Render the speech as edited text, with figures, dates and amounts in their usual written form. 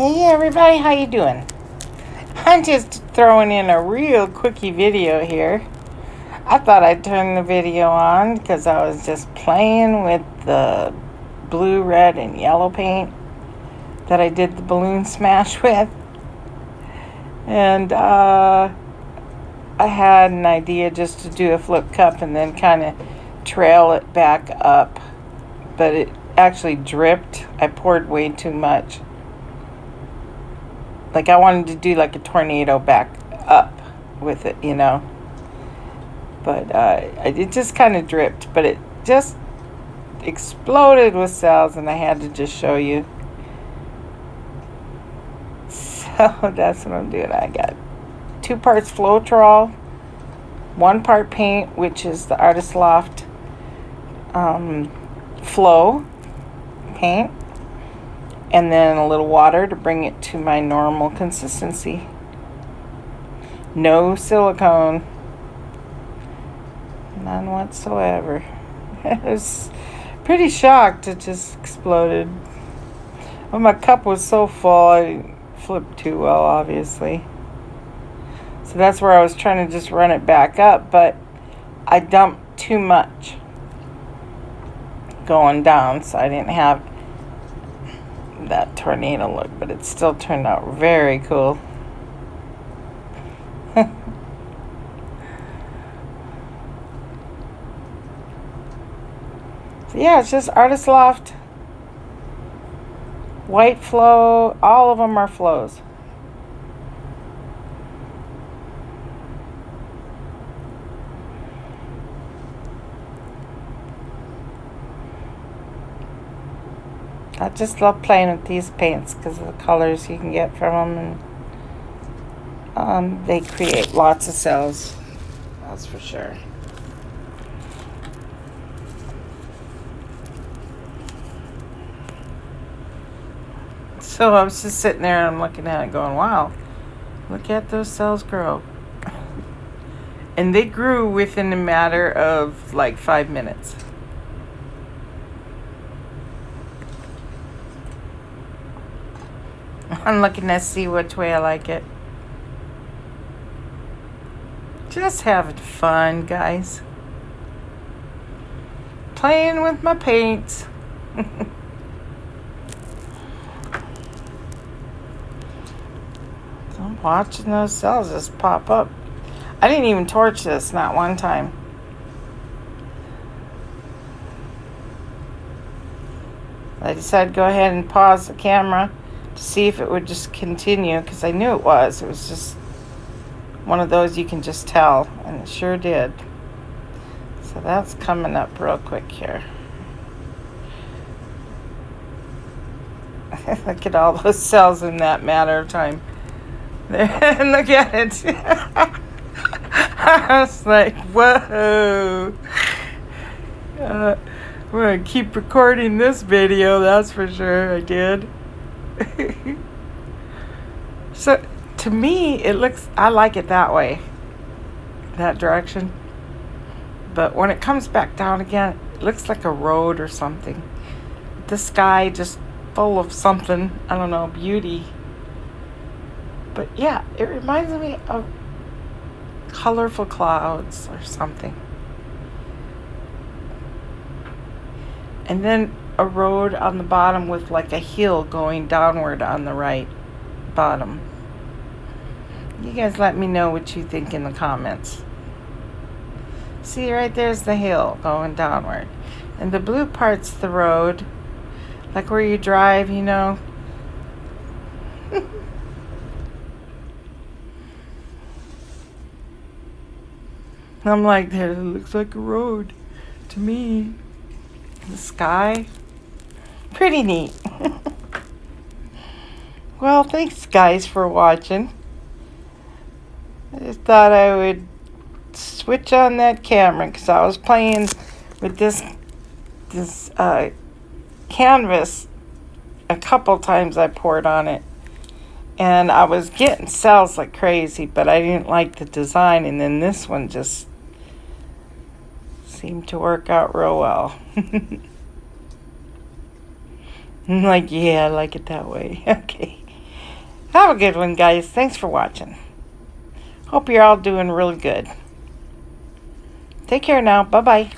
Hey everybody, how you doing? I'm just throwing in a real quickie video here. I thought I'd turn the video on because I was just playing with the blue, red, and yellow paint that I did the balloon smash with. And I had an idea just to do a flip cup and then kind of trail it back up. But it actually dripped. I poured way too much. Like I wanted to do like a tornado back up with it, you know. But it just kind of dripped. But it just exploded with cells, and I had to just show you. So that's what I'm doing. I got 2 parts Floetrol, 1 part paint, which is the Artist Loft Flow paint. And then a little water to bring it to my normal consistency. No silicone. None whatsoever. I was pretty shocked it just exploded. Well, my cup was so full, I didn't flip too well, obviously. So that's where I was trying to just run it back up, but I dumped too much going down, so I didn't have that tornado look, but it still turned out very cool. So yeah, it's just Artist Loft, white flow, all of them are flows. I just love playing with these paints because of the colors you can get from them, and they create lots of cells, that's for sure. So I was just sitting there and I'm looking at it going, wow, look at those cells grow. And they grew within a matter of like 5 minutes. I'm looking to see which way I like it. Just having fun, guys. Playing with my paints. I'm watching those cells just pop up. I didn't even torch this, not one time. I decided to go ahead and pause the camera to see if it would just continue, because I knew it was. It was just one of those you can just tell, and it sure did. So that's coming up real quick here. Look at all those cells in that matter of time. There, look at it. I was like, whoa. We're going to keep recording this video, that's for sure. I did. So to me I like it that way, that direction, but when it comes back down again, it looks like a road or something. The sky just full of something, I don't know, beauty. But yeah, it reminds me of colorful clouds or something. And then a road on the bottom with like a hill going downward on the right bottom. You guys let me know what you think in the comments. See, right there's the hill going downward. And the blue part's the road. Like where you drive, you know. I'm like, there, it looks like a road to me. The sky. Pretty neat. Well, thanks guys for watching. I just thought I would switch on that camera because I was playing with this canvas a couple times. I poured on it and I was getting cells like crazy, but I didn't like the design, and then this one just seemed to work out real well. I'm like, yeah, I like it that way. Okay. Have a good one, guys. Thanks for watching. Hope you're all doing really good. Take care now. Bye-bye.